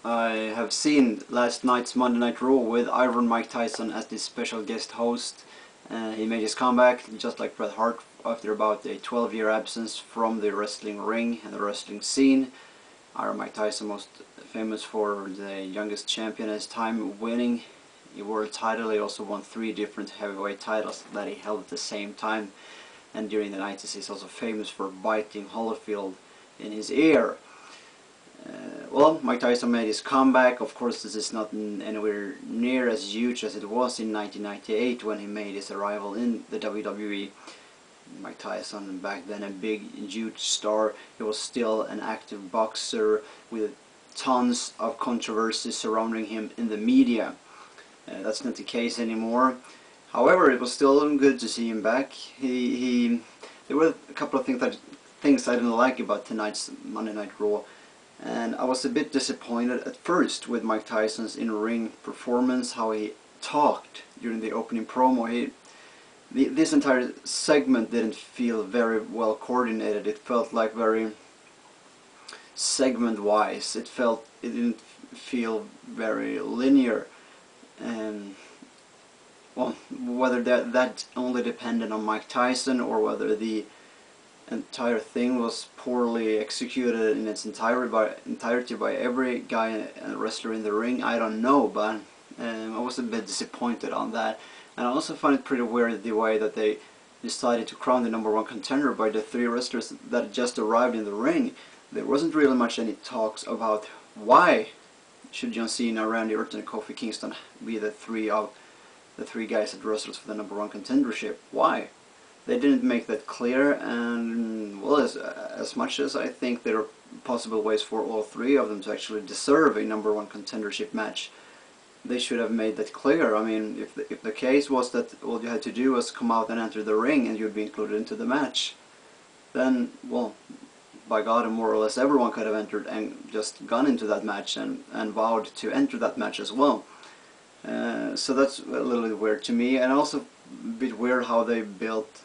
I have seen last night's Monday Night Raw with Iron Mike Tyson as the special guest host. He made his comeback, just like Bret Hart, after about a 12-year absence from the wrestling ring and the wrestling scene. Iron Mike Tyson, most famous for the youngest champion at his time, winning a world title. He also won 3 different heavyweight titles that he held at the same time. And during the 90s he's also famous for biting Holyfield in his ear. Well, Mike Tyson made his comeback. Of course, this is not anywhere near as huge as it was in 1998 when he made his arrival in the WWE. Mike Tyson, back then a big, huge star, he was still an active boxer with tons of controversy surrounding him in the media. That's not the case anymore. However, it was still good to see him back. There were a couple of things I didn't like about tonight's Monday Night Raw. And I was a bit disappointed at first with Mike Tyson's in-ring performance, how he talked during the opening promo. This entire segment didn't feel very well coordinated. It felt like very segment-wise. It didn't feel very linear. And well, whether that only depended on Mike Tyson or whether the entire thing was poorly executed in its entirety by every guy and wrestler in the ring, I don't know, but I was a bit disappointed on that. And I also find it pretty weird the way that they decided to crown the #1 contender by the 3 wrestlers that just arrived in the ring. There wasn't really much any talks about why should John Cena, Randy Orton and Kofi Kingston be the 3 guys that wrestlers for the #1 contendership. Why? They didn't make that clear, and well, as much as I think there are possible ways for all 3 of them to actually deserve a #1 contendership match, they should have made that clear. I mean, if the case was that all you had to do was come out and enter the ring and you'd be included into the match, then, well, by God, more or less everyone could have entered and just gone into that match and vowed to enter that match as well. So that's a little bit weird to me, and also a bit weird how they built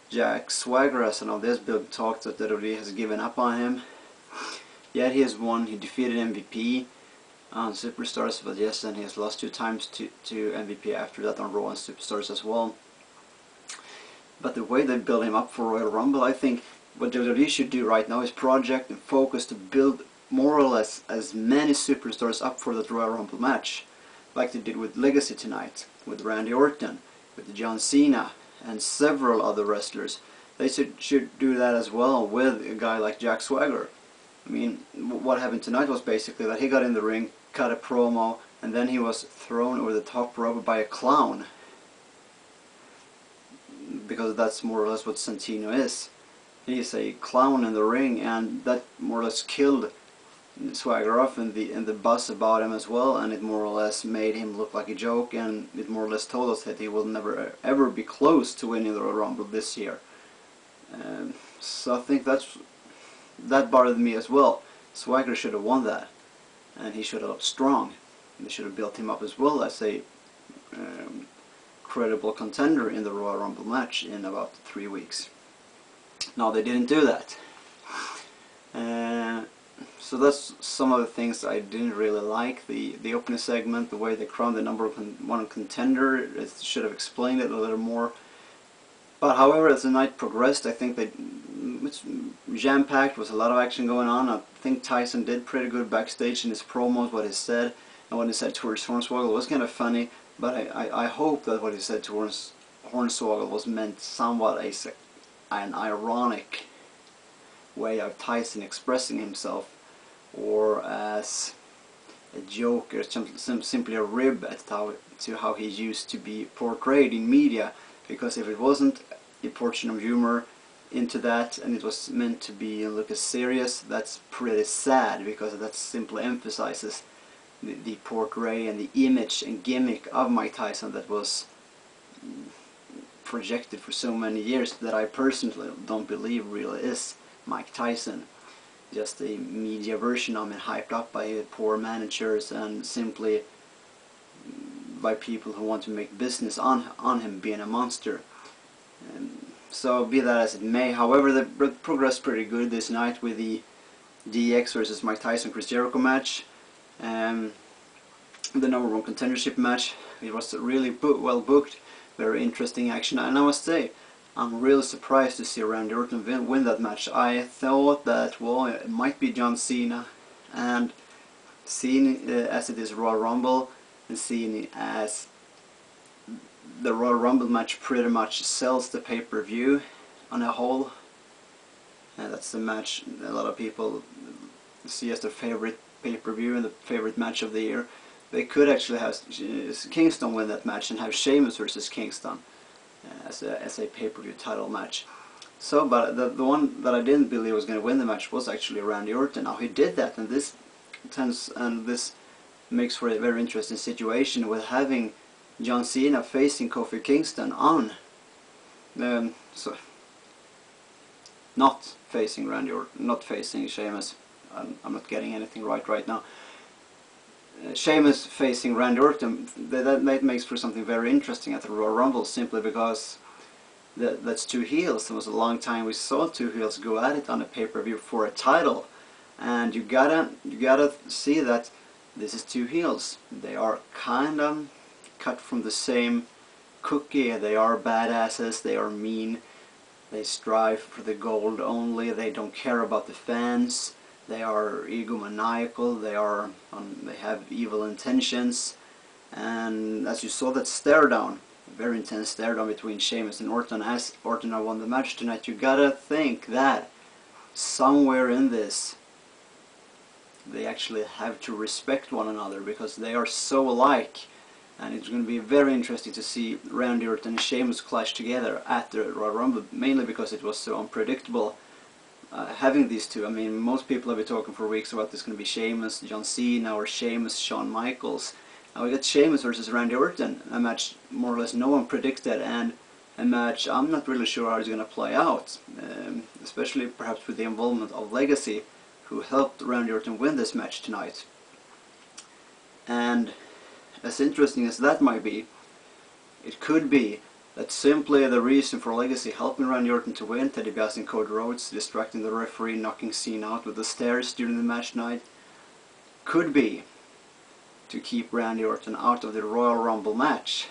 Jack Swagger as an this big talk that WWE has given up on him. Yet he has won. He defeated MVP on Superstars, but yes, and he has lost 2 times to MVP after that on Raw and Superstars as well. But the way they build him up for Royal Rumble, I think what WWE should do right now is project and focus to build more or less as many superstars up for that Royal Rumble match, like they did with Legacy tonight, with Randy Orton, with John Cena, and several other wrestlers. They should do that as well with a guy like Jack Swagger. I mean, what happened tonight was basically that he got in the ring, cut a promo, and then he was thrown over the top rope by a clown. Because that's more or less what Santino is. He's a clown in the ring, and that more or less killed Swagger off and the buzz about him as well, and it more or less made him look like a joke, and it more or less told us that he will never ever be close to winning the Royal Rumble this year. So I think that bothered me as well. Swagger should have won that, and he should have looked strong. They should have built him up as well as a credible contender in the Royal Rumble match in about 3 weeks. No, they didn't do that. So that's some of the things I didn't really like. The opening segment, the way they crowned the #1 contender, it should have explained it a little more. But however, as the night progressed, I think it's jam-packed with a lot of action going on. I think Tyson did pretty good backstage in his promos, what he said, and what he said towards Hornswoggle was kind of funny. But I hope that what he said towards Hornswoggle was meant somewhat an ironic way of Tyson expressing himself, or as a joke, or simply a rib to how he used to be portrayed in media. Because if it wasn't a portion of humor into that, and it was meant to be look as serious, that's pretty sad, because that simply emphasizes the portray and the image and gimmick of Mike Tyson that was projected for so many years, that I personally don't believe really is Mike Tyson. Just a media version of him, hyped up by poor managers and simply by people who want to make business on him being a monster. So be that as it may, however, they progressed pretty good this night with the DX versus Mike Tyson Chris Jericho match. The number one contendership match, it was really well booked, very interesting action, and I must say, I'm really surprised to see Randy Orton win that match. I thought that, well, it might be John Cena, and seeing as it is Royal Rumble, and seeing as the Royal Rumble match pretty much sells the pay-per-view on a whole, and that's the match a lot of people see as their favorite pay-per-view and the favorite match of the year. They could actually have Kingston win that match and have Sheamus versus Kingston as a pay-per-view title match. So, but the one that I didn't believe was going to win the match was actually Randy Orton. Now he did that, and this makes for a very interesting situation with having John Cena facing Kofi Kingston on, not facing Randy Orton, not facing Sheamus. I'm not getting anything right now. Sheamus facing Randy Orton, that makes for something very interesting at the Royal Rumble, simply because that's two heels. It was a long time we saw two heels go at it on a pay-per-view for a title, and you gotta see that this is two heels. They are kind of cut from the same cookie. They are badasses, they are mean, they strive for the gold only, they don't care about the fans, they are egomaniacal, they have evil intentions, and as you saw that stare down, very intense stare down between Sheamus and Orton as Orton won the match tonight, you gotta think that somewhere in this they actually have to respect one another, because they are so alike. And it's going to be very interesting to see Randy Orton and Sheamus clash together at the Royal Rumble, mainly because it was so unpredictable having these two. I mean, most people have been talking for weeks about this going to be Sheamus, John Cena, or Sheamus, Shawn Michaels. Now we got Sheamus versus Randy Orton, a match more or less no one predicted, and a match I'm not really sure how it's going to play out, especially perhaps with the involvement of Legacy, who helped Randy Orton win this match tonight. And as interesting as that might be, it could be that simply the reason for Legacy helping Randy Orton to win, Teddy DiBiase and Cody Rhodes distracting the referee, knocking Cena out with the stairs during the match tonight, could be to keep Randy Orton out of the Royal Rumble match.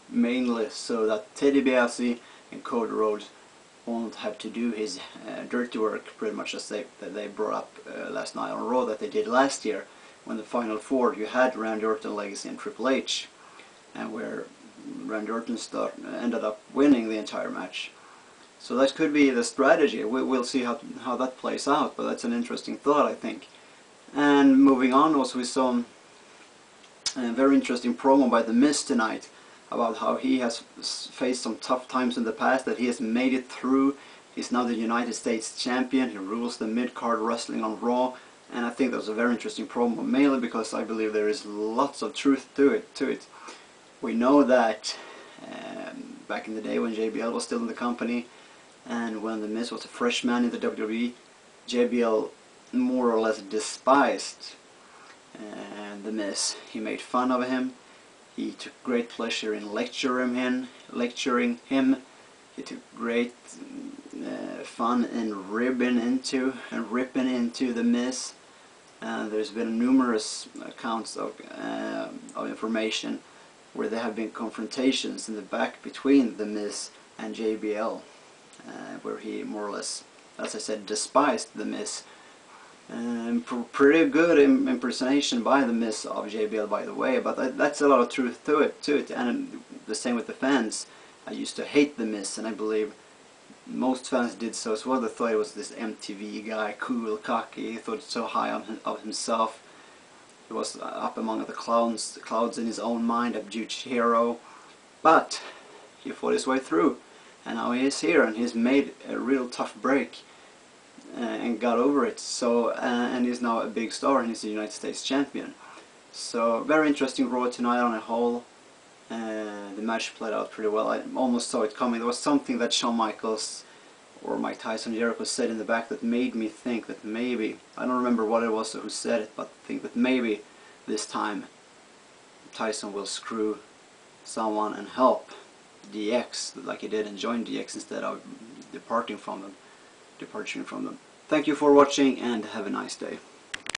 Mainly so that Teddy DiBiase and Cody Rhodes won't have to do his dirty work, pretty much as they brought up last night on Raw that they did last year, when the Final Four you had Randy Orton, Legacy and Triple H, and where Randy Orton ended up winning the entire match. So that could be the strategy. We'll see how that plays out, but that's an interesting thought, I think. And moving on, also we saw a very interesting promo by The Miz tonight about how he has faced some tough times in the past, that he has made it through. He's now the United States Champion, he rules the mid-card wrestling on Raw, and I think that was a very interesting promo, mainly because I believe there is lots of truth to it. We know that back in the day when JBL was still in the company, and when The Miz was a fresh man in the WWE, JBL more or less despised The Miz. He made fun of him. He took great pleasure in lecturing him. He took great fun in ripping into The Miz. And there's been numerous accounts of information where there have been confrontations in the back between The Miz and JBL, where he more or less, as I said, despised The Miz. Pretty good impersonation by The Miz of JBL, by the way, but that's a lot of truth to it, and the same with the fans. I used to hate The Miz, and I believe most fans did so as well. They thought he was this MTV guy, cool, cocky, he thought so high of himself. He was up among the clouds in his own mind, a huge hero, but he fought his way through, and now he is here, and he's made a real tough break and got over it. So and he's now a big star, and he's the United States Champion. So very interesting Raw tonight on a whole. The match played out pretty well. I almost saw it coming. There was something that Shawn Michaels or Mike Tyson, Jericho said in the back that made me think that maybe, I don't remember what it was who said it, but think that maybe this time Tyson will screw someone and help DX like he did and join DX instead of departing from them. Thank you for watching and have a nice day.